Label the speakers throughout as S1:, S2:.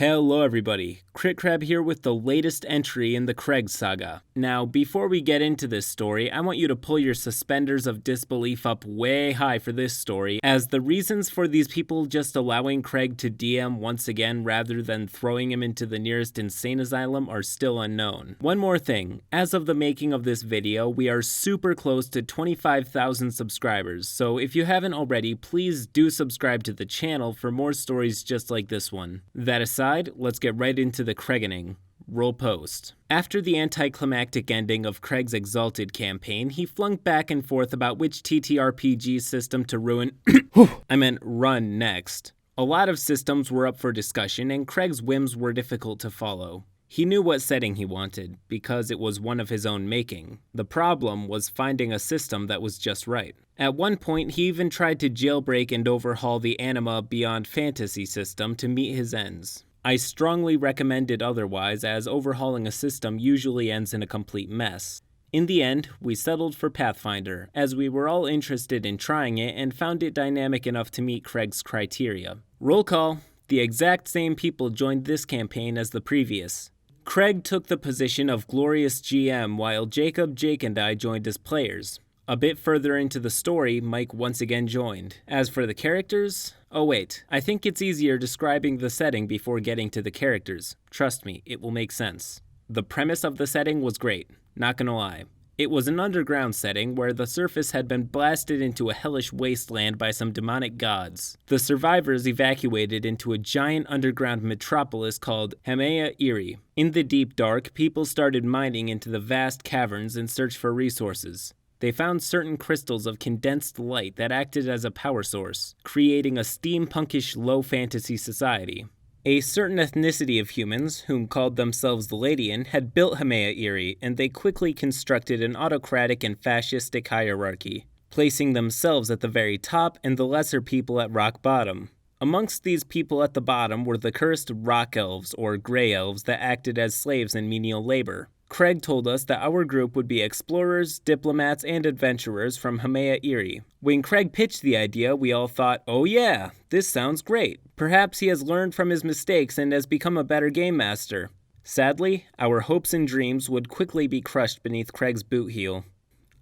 S1: Hello everybody, CritCrab here with the latest entry in the Craig saga. Now, before we get into this story, I want you to pull your suspenders of disbelief up way high for this story, as the reasons for these people just allowing Craig to DM once again rather than throwing him into the nearest insane asylum are still unknown. One more thing, as of the making of this video, we are super close to 25,000 subscribers, so if you haven't already, please do subscribe to the channel for more stories just like this one. That aside, let's get right into the Craigening. Roll post. After the anticlimactic ending of Craig's Exalted campaign, he flung back and forth about which TTRPG system to run next. A lot of systems were up for discussion, and Craig's whims were difficult to follow. He knew what setting he wanted, because it was one of his own making. The problem was finding a system that was just right. At one point, he even tried to jailbreak and overhaul the Anima Beyond Fantasy system to meet his ends. I strongly recommended otherwise, as overhauling a system usually ends in a complete mess. In the end, we settled for Pathfinder, as we were all interested in trying it and found it dynamic enough to meet Craig's criteria. Roll call. The exact same people joined this campaign as the previous. Craig took the position of glorious GM while Jacob, Jake, and I joined as players. A bit further into the story, Mike once again joined. As for the characters... Oh wait, I think it's easier describing the setting before getting to the characters. Trust me, it will make sense. The premise of the setting was great, not gonna lie. It was an underground setting where the surface had been blasted into a hellish wasteland by some demonic gods. The survivors evacuated into a giant underground metropolis called Hamea Iri. In the deep dark, people started mining into the vast caverns in search for resources. They found certain crystals of condensed light that acted as a power source, creating a steampunkish low fantasy society. A certain ethnicity of humans, whom called themselves the Ladian, had built Hamea Iri, and they quickly constructed an autocratic and fascistic hierarchy, placing themselves at the very top and the lesser people at rock bottom. Amongst these people at the bottom were the cursed rock elves, or gray elves, that acted as slaves in menial labor. Craig told us that our group would be explorers, diplomats, and adventurers from Hamea Iri. When Craig pitched the idea, we all thought, oh yeah, this sounds great. Perhaps he has learned from his mistakes and has become a better game master. Sadly, our hopes and dreams would quickly be crushed beneath Craig's boot heel.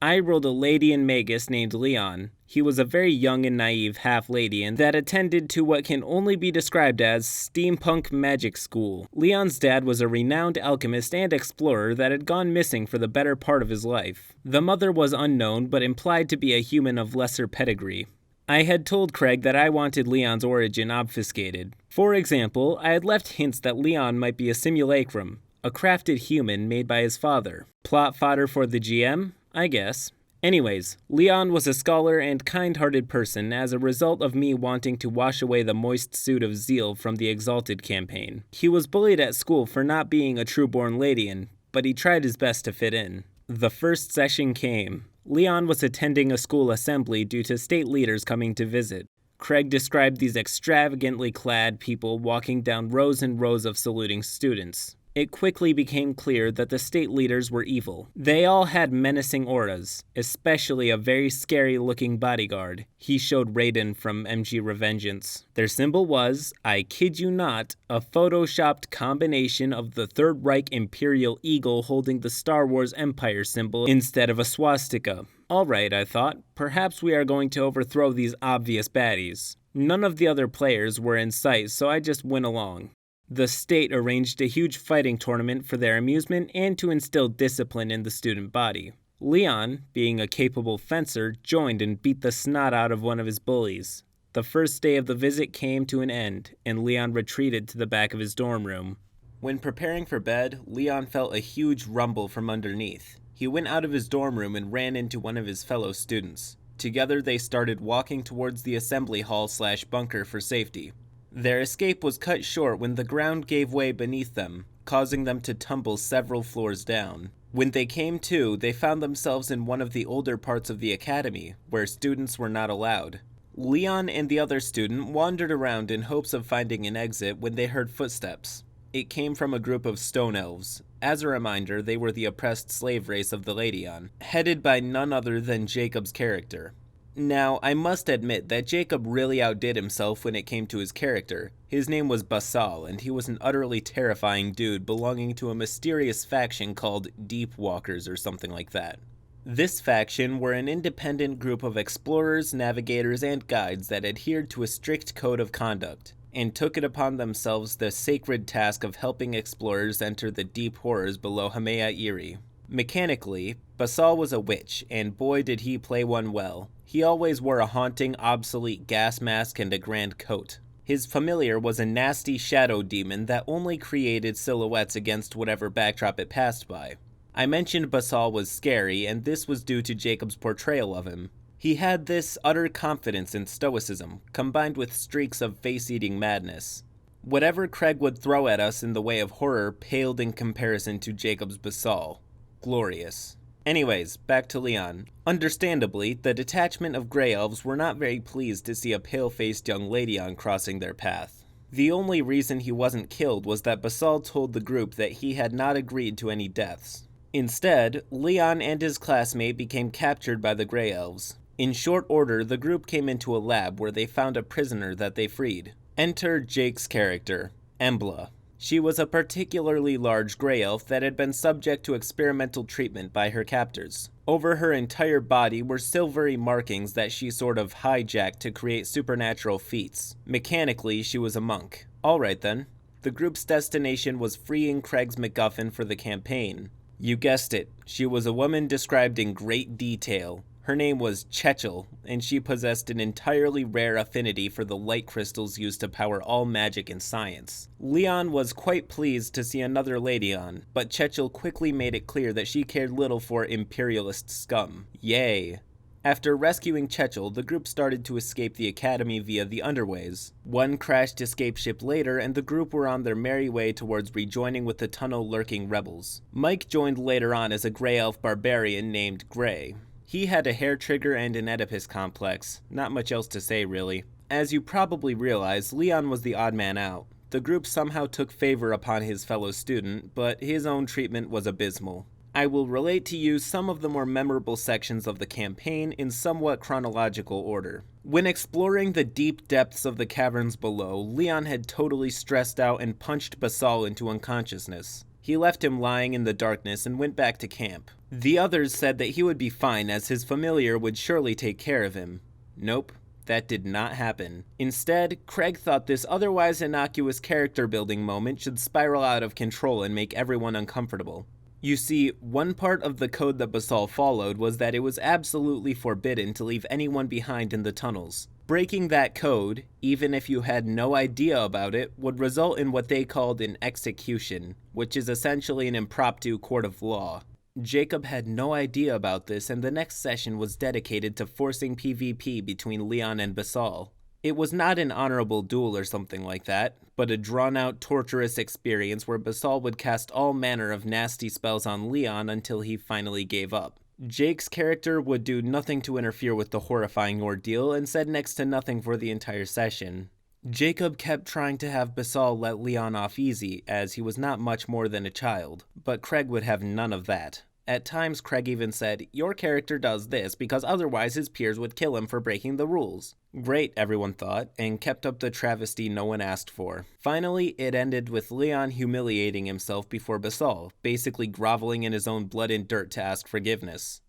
S1: I rolled a Ladian magus named Leon. He was a very young and naive half-Ladian that attended to what can only be described as steampunk magic school. Leon's dad was a renowned alchemist and explorer that had gone missing for the better part of his life. The mother was unknown, but implied to be a human of lesser pedigree. I had told Craig that I wanted Leon's origin obfuscated. For example, I had left hints that Leon might be a simulacrum, a crafted human made by his father. Plot fodder for the GM? I guess. Anyways, Leon was a scholar and kind-hearted person as a result of me wanting to wash away the moist suit of zeal from the Exalted campaign. He was bullied at school for not being a true-born Ladian, but he tried his best to fit in. The first session came. Leon was attending a school assembly due to state leaders coming to visit. Craig described these extravagantly clad people walking down rows and rows of saluting students. It quickly became clear that the state leaders were evil. They all had menacing auras, especially a very scary-looking bodyguard. He showed Raiden from MG Revengeance. Their symbol was, I kid you not, a photoshopped combination of the Third Reich Imperial Eagle holding the Star Wars Empire symbol instead of a swastika. Alright, I thought, perhaps we are going to overthrow these obvious baddies. None of the other players were in sight, so I just went along. The state arranged a huge fighting tournament for their amusement and to instill discipline in the student body. Leon, being a capable fencer, joined and beat the snot out of one of his bullies. The first day of the visit came to an end, and Leon retreated to the back of his dorm room. When preparing for bed, Leon felt a huge rumble from underneath. He went out of his dorm room and ran into one of his fellow students. Together they started walking towards the assembly hall/bunker for safety. Their escape was cut short when the ground gave way beneath them, causing them to tumble several floors down. When they came to, they found themselves in one of the older parts of the academy, where students were not allowed. Leon and the other student wandered around in hopes of finding an exit when they heard footsteps. It came from a group of stone elves. As a reminder, they were the oppressed slave race of the Ladian, headed by none other than Jacob's character. Now, I must admit that Jacob really outdid himself when it came to his character. His name was Basal, and he was an utterly terrifying dude belonging to a mysterious faction called Deep Walkers or something like that. This faction were an independent group of explorers, navigators, and guides that adhered to a strict code of conduct, and took it upon themselves the sacred task of helping explorers enter the deep horrors below Hamea Iri. Mechanically, Basal was a witch, and boy did he play one well. He always wore a haunting, obsolete gas mask and a grand coat. His familiar was a nasty shadow demon that only created silhouettes against whatever backdrop it passed by. I mentioned Basal was scary, and this was due to Jacob's portrayal of him. He had this utter confidence and stoicism, combined with streaks of face-eating madness. Whatever Craig would throw at us in the way of horror paled in comparison to Jacob's Basal. Glorious. Anyways, back to Leon. Understandably, the detachment of Grey Elves were not very pleased to see a pale-faced young lady crossing their path. The only reason he wasn't killed was that Basal told the group that he had not agreed to any deaths. Instead, Leon and his classmate became captured by the Grey Elves. In short order, the group came into a lab where they found a prisoner that they freed. Enter Jake's character, Embla. She was a particularly large Grey Elf that had been subject to experimental treatment by her captors. Over her entire body were silvery markings that she sort of hijacked to create supernatural feats. Mechanically, she was a monk. Alright then. The group's destination was freeing Craig's MacGuffin for the campaign. You guessed it, she was a woman described in great detail. Her name was Chechel, and she possessed an entirely rare affinity for the light crystals used to power all magic and science. Leon was quite pleased to see another lady on, but Chechel quickly made it clear that she cared little for imperialist scum. Yay. After rescuing Chechel, the group started to escape the academy via the underways. One crashed escape ship later, and the group were on their merry way towards rejoining with the tunnel-lurking rebels. Mike joined later on as a Grey Elf barbarian named Grey. He had a hair trigger and an Oedipus complex. Not much else to say, really. As you probably realize, Leon was the odd man out. The group somehow took favor upon his fellow student, but his own treatment was abysmal. I will relate to you some of the more memorable sections of the campaign in somewhat chronological order. When exploring the deep depths of the caverns below, Leon had totally stressed out and punched Basal into unconsciousness. He left him lying in the darkness and went back to camp. The others said that he would be fine as his familiar would surely take care of him. Nope, that did not happen. Instead, Craig thought this otherwise innocuous character building moment should spiral out of control and make everyone uncomfortable. You see, one part of the code that Basal followed was that it was absolutely forbidden to leave anyone behind in the tunnels. Breaking that code, even if you had no idea about it, would result in what they called an execution, which is essentially an impromptu court of law. Jacob had no idea about this, and the next session was dedicated to forcing PvP between Leon and Basal. It was not an honorable duel or something like that, but a drawn-out, torturous experience where Basal would cast all manner of nasty spells on Leon until he finally gave up. Jake's character would do nothing to interfere with the horrifying ordeal and said next to nothing for the entire session. Jacob kept trying to have Basal let Leon off easy, as he was not much more than a child, but Craig would have none of that. At times, Craig even said, "Your character does this because otherwise his peers would kill him for breaking the rules." Great, everyone thought, and kept up the travesty no one asked for. Finally, it ended with Leon humiliating himself before Basal, basically groveling in his own blood and dirt to ask forgiveness.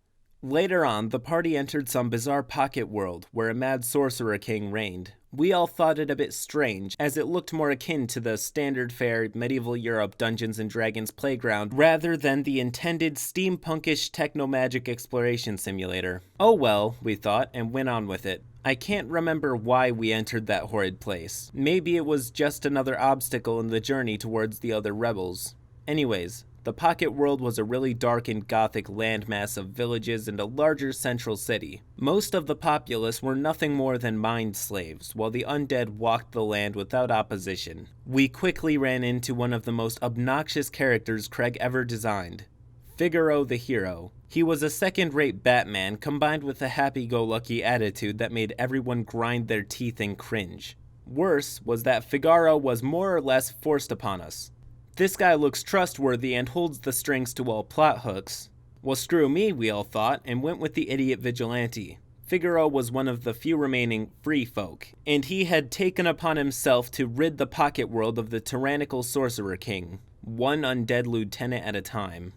S1: Later on, the party entered some bizarre pocket world where a mad sorcerer king reigned. We all thought it a bit strange, as it looked more akin to the standard fare medieval Europe Dungeons & Dragons playground rather than the intended steampunkish techno-magic exploration simulator. Oh well, we thought, and went on with it. I can't remember why we entered that horrid place. Maybe it was just another obstacle in the journey towards the other rebels. Anyways, the pocket world was a really dark and gothic landmass of villages and a larger central city. Most of the populace were nothing more than mind slaves, while the undead walked the land without opposition. We quickly ran into one of the most obnoxious characters Craig ever designed, Figaro the hero. He was a second-rate Batman combined with a happy-go-lucky attitude that made everyone grind their teeth and cringe. Worse was that Figaro was more or less forced upon us. This guy looks trustworthy and holds the strings to all plot hooks. Well, screw me, we all thought, and went with the idiot vigilante. Figaro was one of the few remaining free folk, and he had taken upon himself to rid the pocket world of the tyrannical Sorcerer King, one undead lieutenant at a time.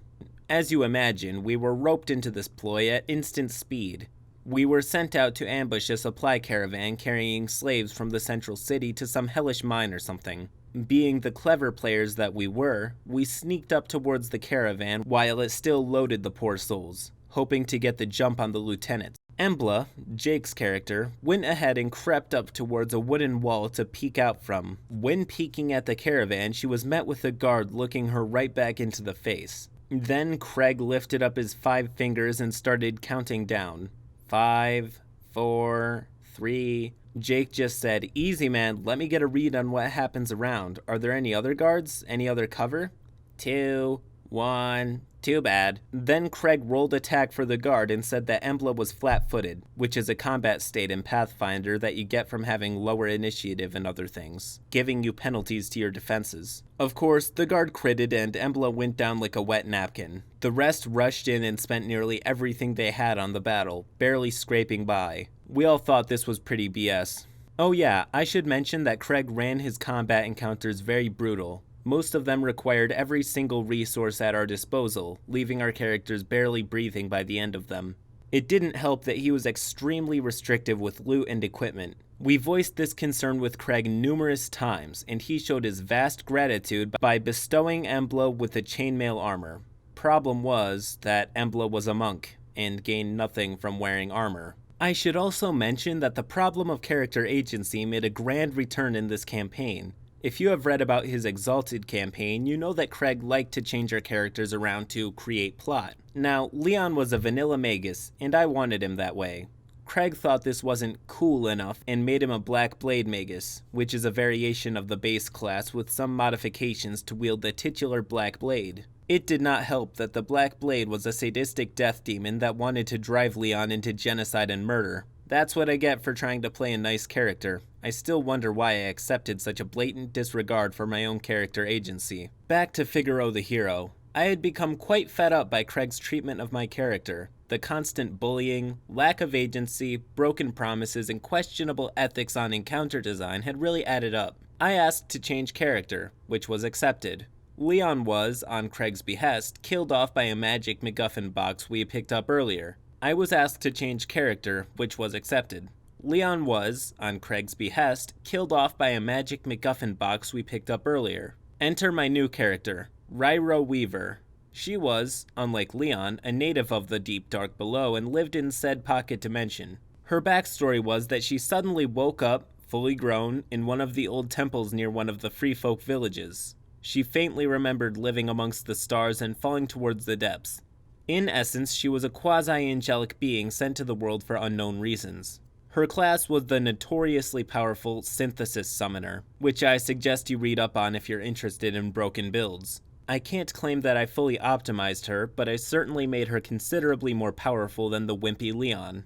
S1: As you imagine, we were roped into this ploy at instant speed. We were sent out to ambush a supply caravan carrying slaves from the central city to some hellish mine or something. Being the clever players that we were, we sneaked up towards the caravan while it still loaded the poor souls, hoping to get the jump on the lieutenant. Embla, Jake's character, went ahead and crept up towards a wooden wall to peek out from. When peeking at the caravan, she was met with a guard looking her right back into the face. Then Craig lifted up his 5 fingers and started counting down. 5, 4, 3. Jake just said, "Easy, man, let me get a read on what happens around. Are there any other guards? Any other cover?" 2, 1. Too bad. Then Craig rolled attack for the guard and said that Embla was flat-footed, which is a combat state in Pathfinder that you get from having lower initiative and other things, giving you penalties to your defenses. Of course, the guard critted and Embla went down like a wet napkin. The rest rushed in and spent nearly everything they had on the battle, barely scraping by. We all thought this was pretty BS. Oh yeah, I should mention that Craig ran his combat encounters very brutal. Most of them required every single resource at our disposal, leaving our characters barely breathing by the end of them. It didn't help that he was extremely restrictive with loot and equipment. We voiced this concern with Craig numerous times, and he showed his vast gratitude by bestowing Embla with the chainmail armor. Problem was that Embla was a monk, and gained nothing from wearing armor. I should also mention that the problem of character agency made a grand return in this campaign. If you have read about his Exalted campaign, you know that Craig liked to change our characters around to create plot. Now, Leon was a vanilla magus, and I wanted him that way. Craig thought this wasn't cool enough and made him a Black Blade magus, which is a variation of the base class with some modifications to wield the titular Black Blade. It did not help that the Black Blade was a sadistic death demon that wanted to drive Leon into genocide and murder. That's what I get for trying to play a nice character. I still wonder why I accepted such a blatant disregard for my own character agency. Back to Figaro the hero. I had become quite fed up by Craig's treatment of my character. The constant bullying, lack of agency, broken promises, and questionable ethics on encounter design had really added up. I asked to change character, which was accepted. Leon was, on Craig's behest, killed off by a magic MacGuffin box we picked up earlier. I was asked to change character, which was accepted. Leon was, on Craig's behest, killed off by a magic MacGuffin box we picked up earlier. Enter my new character, Ryra Weaver. She was, unlike Leon, a native of the deep dark below and lived in said pocket dimension. Her backstory was that she suddenly woke up, fully grown, in one of the old temples near one of the free folk villages. She faintly remembered living amongst the stars and falling towards the depths. In essence, she was a quasi-angelic being sent to the world for unknown reasons. Her class was the notoriously powerful Synthesis Summoner, which I suggest you read up on if you're interested in broken builds. I can't claim that I fully optimized her, but I certainly made her considerably more powerful than the wimpy Leon.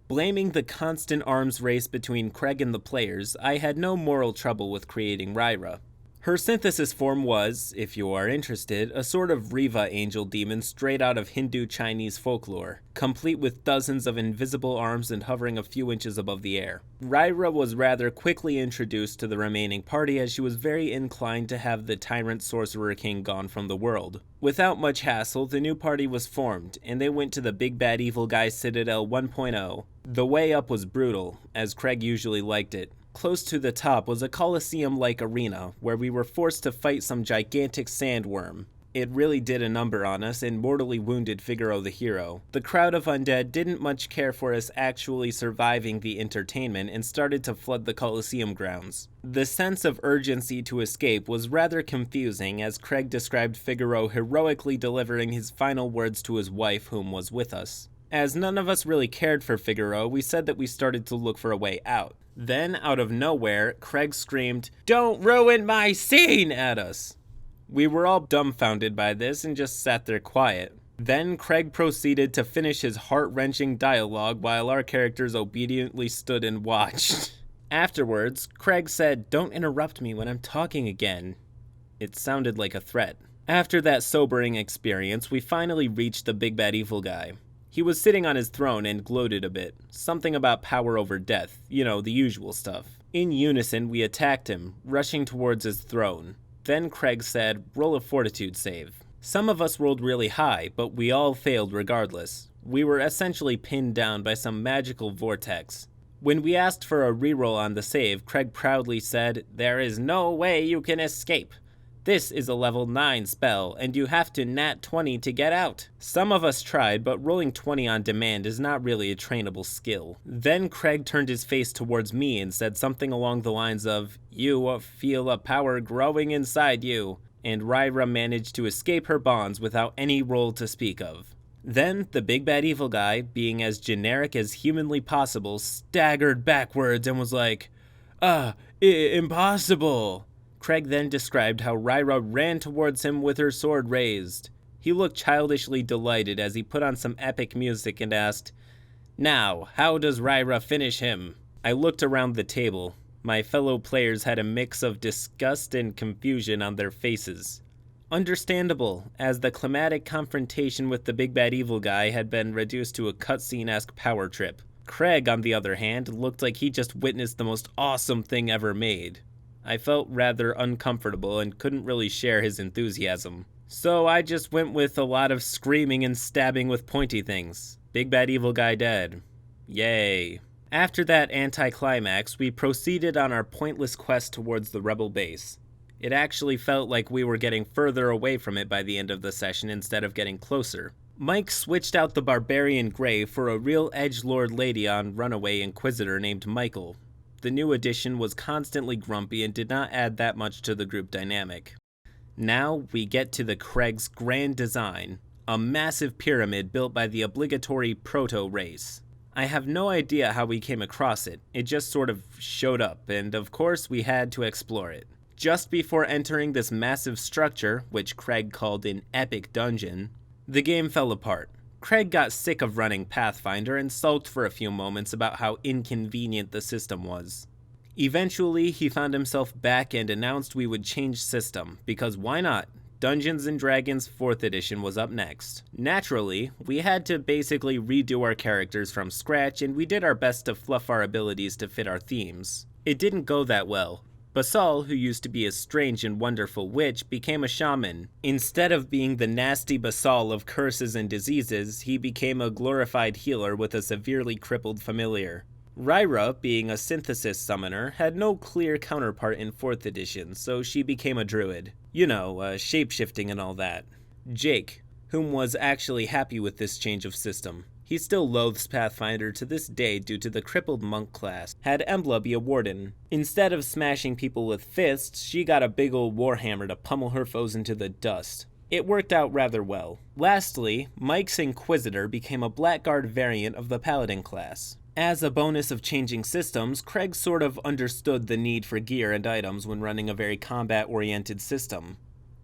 S1: Blaming the constant arms race between Craig and the players, I had no moral trouble with creating Ryra. Her synthesis form was, if you are interested, a sort of Riva angel demon straight out of Hindu Chinese folklore, complete with dozens of invisible arms and hovering a few inches above the air. Ryra was rather quickly introduced to the remaining party as she was very inclined to have the tyrant sorcerer king gone from the world. Without much hassle, the new party was formed, and they went to the Big Bad Evil Guy Citadel 1.0. The way up was brutal, as Craig usually liked it. Close to the top was a coliseum-like arena, where we were forced to fight some gigantic sandworm. It really did a number on us and mortally wounded Figaro the hero. The crowd of undead didn't much care for us actually surviving the entertainment and started to flood the coliseum grounds. The sense of urgency to escape was rather confusing as Craig described Figaro heroically delivering his final words to his wife whom was with us. As none of us really cared for Figaro, we said that we started to look for a way out. Then, out of nowhere, Craig screamed, "Don't ruin my scene!" at us. We were all dumbfounded by this and just sat there quiet. Then Craig proceeded to finish his heart-wrenching dialogue while our characters obediently stood and watched. Afterwards, Craig said, "Don't interrupt me when I'm talking again." It sounded like a threat. After that sobering experience, we finally reached the Big Bad Evil Guy. He was sitting on his throne and gloated a bit. Something about power over death, the usual stuff. In unison, we attacked him, rushing towards his throne. Then Craig said, "Roll a fortitude save." Some of us rolled really high, but we all failed regardless. We were essentially pinned down by some magical vortex. When we asked for a reroll on the save, Craig proudly said, "There is no way you can escape. This is a level 9 spell, and you have to nat 20 to get out." Some of us tried, but rolling 20 on demand is not really a trainable skill. Then Craig turned his face towards me and said something along the lines of, "You feel a power growing inside you," and Ryra managed to escape her bonds without any roll to speak of. Then, the big bad evil guy, being as generic as humanly possible, staggered backwards and was like, impossible." Craig then described how Ryra ran towards him with her sword raised. He looked childishly delighted as he put on some epic music and asked, "Now, how does Ryra finish him?" I looked around the table. My fellow players had a mix of disgust and confusion on their faces. Understandable, as the climatic confrontation with the big bad evil guy had been reduced to a cutscene-esque power trip. Craig, on the other hand, looked like he just witnessed the most awesome thing ever made. I felt rather uncomfortable and couldn't really share his enthusiasm. So I just went with a lot of screaming and stabbing with pointy things. Big bad evil guy dead. Yay. After that anti-climax, we proceeded on our pointless quest towards the rebel base. It actually felt like we were getting further away from it by the end of the session instead of getting closer. Mike switched out the barbarian Grey for a real edgelord lady on Runaway Inquisitor named Michael. The new addition was constantly grumpy and did not add that much to the group dynamic. Now we get to the Craig's grand design, a massive pyramid built by the obligatory proto-race. I have no idea how we came across it. It just sort of showed up, and of course we had to explore it. Just before entering this massive structure, which Craig called an epic dungeon, the game fell apart. Craig got sick of running Pathfinder and sulked for a few moments about how inconvenient the system was. Eventually, he found himself back and announced we would change system, because why not? Dungeons & Dragons 4th edition was up next. Naturally, we had to basically redo our characters from scratch, and we did our best to fluff our abilities to fit our themes. It didn't go that well. Basal, who used to be a strange and wonderful witch, became a shaman. Instead of being the nasty Basal of curses and diseases, he became a glorified healer with a severely crippled familiar. Ryra, being a synthesis summoner, had no clear counterpart in 4th edition, so she became a druid. Shape-shifting and all that. Jake, whom was actually happy with this change of system. He still loathes Pathfinder to this day due to the crippled monk class. Had Embla be a warden. Instead of smashing people with fists, she got a big old warhammer to pummel her foes into the dust. It worked out rather well. Lastly, Mike's Inquisitor became a Blackguard variant of the Paladin class. As a bonus of changing systems, Craig sort of understood the need for gear and items when running a very combat-oriented system.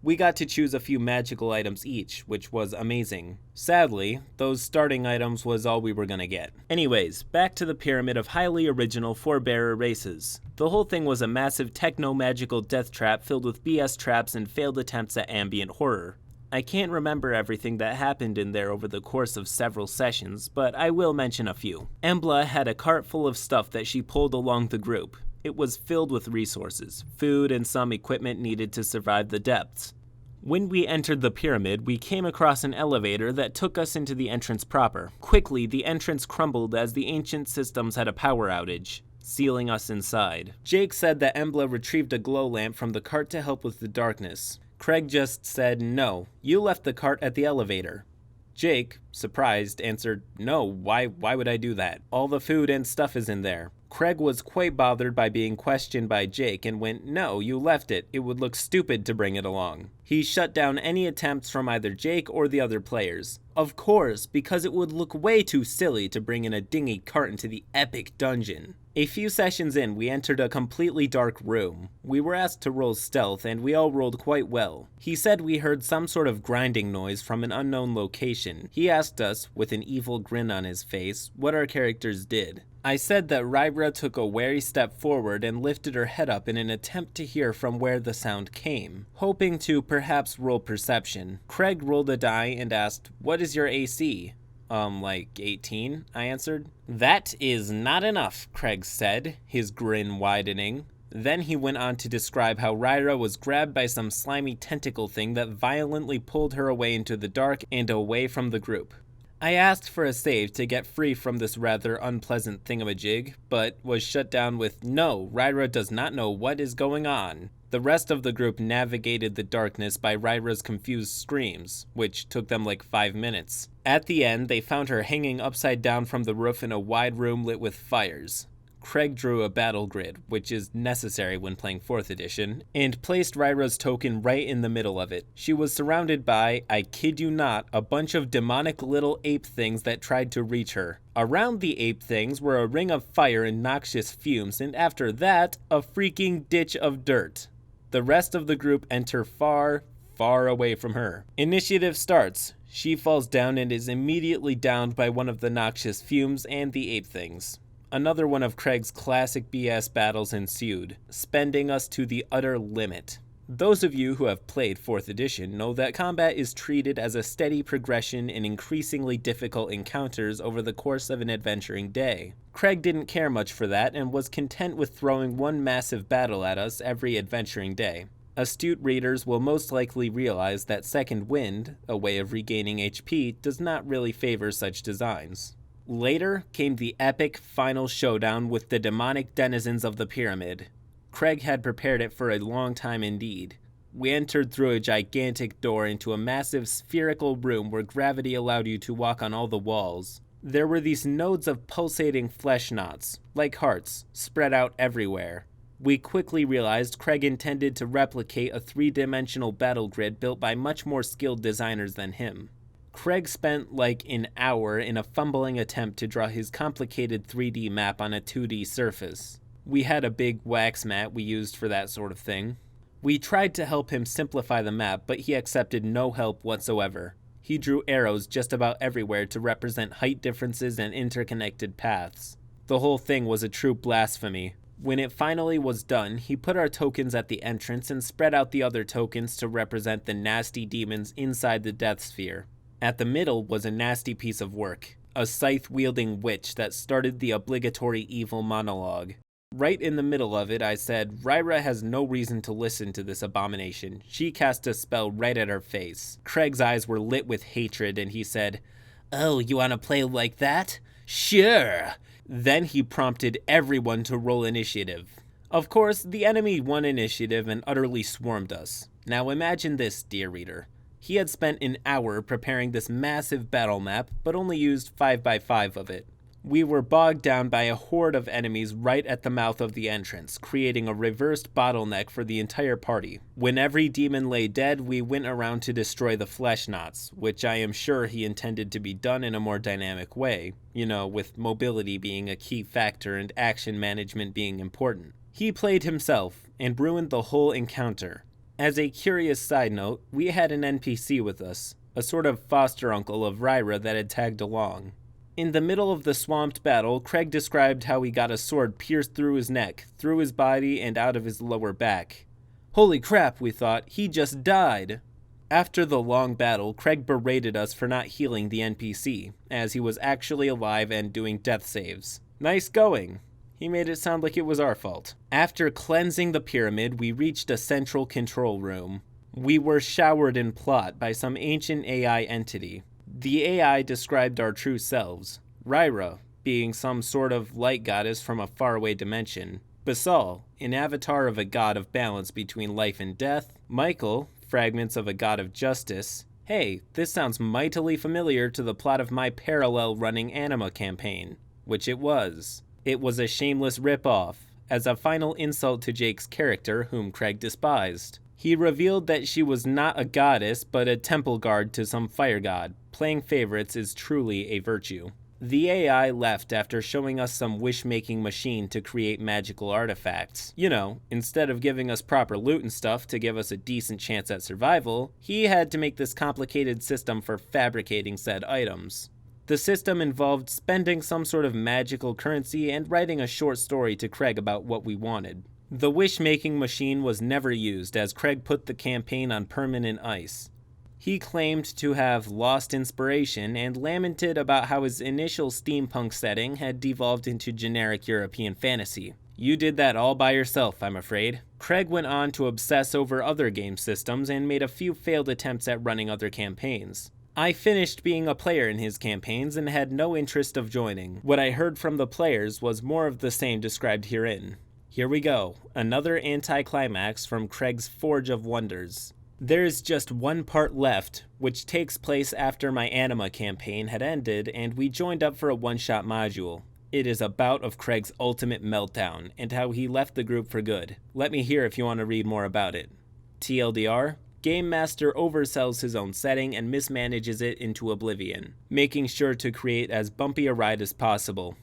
S1: We got to choose a few magical items each, which was amazing. Sadly, those starting items was all we were gonna get. Anyways, back to the pyramid of highly original forebearer races. The whole thing was a massive techno-magical death trap filled with BS traps and failed attempts at ambient horror. I can't remember everything that happened in there over the course of several sessions, but I will mention a few. Embla had a cart full of stuff that she pulled along the group. It was filled with resources, food, and some equipment needed to survive the depths. When we entered the pyramid, we came across an elevator that took us into the entrance proper. Quickly, the entrance crumbled as the ancient systems had a power outage, sealing us inside. Jake said that Embla retrieved a glow lamp from the cart to help with the darkness. Craig just said, "No, you left the cart at the elevator." Jake, surprised, answered, "No, why would I do that? All the food and stuff is in there." Craig was quite bothered by being questioned by Jake and went, "No, you left it. It would look stupid to bring it along." He shut down any attempts from either Jake or the other players. Of course, because it would look way too silly to bring in a dingy cart into the epic dungeon. A few sessions in, we entered a completely dark room. We were asked to roll stealth, and we all rolled quite well. He said we heard some sort of grinding noise from an unknown location. He asked us, with an evil grin on his face, what our characters did. I said that Ryra took a wary step forward and lifted her head up in an attempt to hear from where the sound came, hoping to perhaps roll perception. Craig rolled a die and asked, "What is your AC?" Like 18, I answered. That is not enough, Craig said, his grin widening. Then he went on to describe how Ryra was grabbed by some slimy tentacle thing that violently pulled her away into the dark and away from the group. I asked for a save to get free from this rather unpleasant thingamajig, but was shut down with, "No, Ryra does not know what is going on." The rest of the group navigated the darkness by Ryra's confused screams, which took them like 5 minutes. At the end, they found her hanging upside down from the roof in a wide room lit with fires. Craig drew a battle grid, which is necessary when playing 4th edition, and placed Ryra's token right in the middle of it. She was surrounded by, I kid you not, a bunch of demonic little ape things that tried to reach her. Around the ape things were a ring of fire and noxious fumes, and after that, a freaking ditch of dirt. The rest of the group enter far, far away from her. Initiative starts. She falls down and is immediately downed by one of the noxious fumes and the ape things. Another one of Craig's classic BS battles ensued, spending us to the utter limit. Those of you who have played 4th edition know that combat is treated as a steady progression in increasingly difficult encounters over the course of an adventuring day. Craig didn't care much for that and was content with throwing one massive battle at us every adventuring day. Astute readers will most likely realize that Second Wind, a way of regaining HP, does not really favor such designs. Later came the epic final showdown with the demonic denizens of the pyramid. Craig had prepared it for a long time indeed. We entered through a gigantic door into a massive spherical room where gravity allowed you to walk on all the walls. There were these nodes of pulsating flesh knots, like hearts, spread out everywhere. We quickly realized Craig intended to replicate a 3-dimensional battle grid built by much more skilled designers than him. Craig spent like an hour in a fumbling attempt to draw his complicated 3D map on a 2D surface. We had a big wax mat we used for that sort of thing. We tried to help him simplify the map, but he accepted no help whatsoever. He drew arrows just about everywhere to represent height differences and interconnected paths. The whole thing was a true blasphemy. When it finally was done, he put our tokens at the entrance and spread out the other tokens to represent the nasty demons inside the Death Sphere. At the middle was a nasty piece of work, a scythe-wielding witch that started the obligatory evil monologue. Right in the middle of it, I said, Ryra has no reason to listen to this abomination. She cast a spell right at her face. Craig's eyes were lit with hatred, and he said, "Oh, you want to play like that? Sure." Then he prompted everyone to roll initiative. Of course, the enemy won initiative and utterly swarmed us. Now imagine this, dear reader. He had spent an hour preparing this massive battle map, but only used 5x5 of it. We were bogged down by a horde of enemies right at the mouth of the entrance, creating a reversed bottleneck for the entire party. When every demon lay dead, we went around to destroy the flesh knots, which I am sure he intended to be done in a more dynamic way, with mobility being a key factor and action management being important. He played himself and ruined the whole encounter. As a curious side note, we had an NPC with us, a sort of foster uncle of Ryra that had tagged along. In the middle of the swamped battle, Craig described how he got a sword pierced through his neck, through his body, and out of his lower back. Holy crap, we thought, he just died! After the long battle, Craig berated us for not healing the NPC, as he was actually alive and doing death saves. Nice going! He made it sound like it was our fault. After cleansing the pyramid, we reached a central control room. We were showered in plot by some ancient AI entity. The AI described our true selves. Ryra, being some sort of light goddess from a faraway dimension. Basal, an avatar of a god of balance between life and death. Michael, fragments of a god of justice. Hey, this sounds mightily familiar to the plot of my parallel running Anima campaign. Which it was. It was a shameless rip-off, as a final insult to Jake's character, whom Craig despised. He revealed that she was not a goddess, but a temple guard to some fire god. Playing favorites is truly a virtue. The AI left after showing us some wish-making machine to create magical artifacts. Instead of giving us proper loot and stuff to give us a decent chance at survival, he had to make this complicated system for fabricating said items. The system involved spending some sort of magical currency and writing a short story to Craig about what we wanted. The wish-making machine was never used, as Craig put the campaign on permanent ice. He claimed to have lost inspiration and lamented about how his initial steampunk setting had devolved into generic European fantasy. You did that all by yourself, I'm afraid. Craig went on to obsess over other game systems and made a few failed attempts at running other campaigns. I finished being a player in his campaigns and had no interest of joining. What I heard from the players was more of the same described herein. Here we go, another anticlimax from Craig's Forge of Wonders. There is just one part left, which takes place after my Anima campaign had ended and we joined up for a one-shot module. It is a bout of Craig's ultimate meltdown and how he left the group for good. Let me hear if you want to read more about it. TLDR, Game Master oversells his own setting and mismanages it into oblivion, making sure to create as bumpy a ride as possible.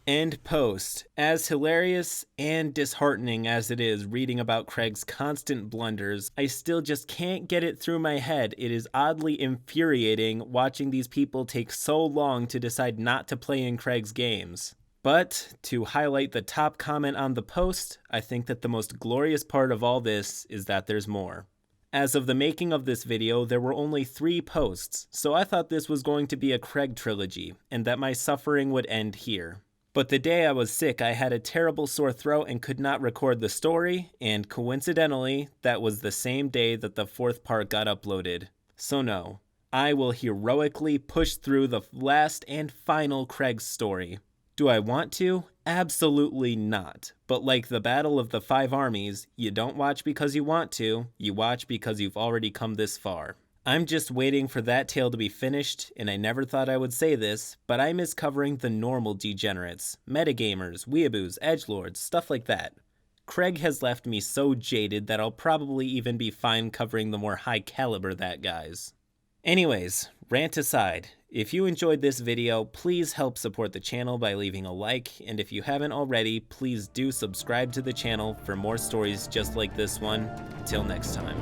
S1: End post. As hilarious and disheartening as it is reading about Craig's constant blunders, I still just can't get it through my head. It is oddly infuriating watching these people take so long to decide not to play in Craig's games. But to highlight the top comment on the post, I think that the most glorious part of all this is that there's more. As of the making of this video, there were only 3 posts, so I thought this was going to be a Craig trilogy, and that my suffering would end here. But the day I was sick, I had a terrible sore throat and could not record the story, and coincidentally, that was the same day that the 4th part got uploaded. So no, I will heroically push through the last and final Craig story. Do I want to? Absolutely not. But like the Battle of the 5 Armies, you don't watch because you want to, you watch because you've already come this far. I'm just waiting for that tale to be finished, and I never thought I would say this, but I miss covering the normal degenerates, metagamers, weeaboos, edgelords, stuff like that. Craig has left me so jaded that I'll probably even be fine covering the more high caliber that guys. Anyways, rant aside, if you enjoyed this video, please help support the channel by leaving a like, and if you haven't already, please do subscribe to the channel for more stories just like this one. Until next time.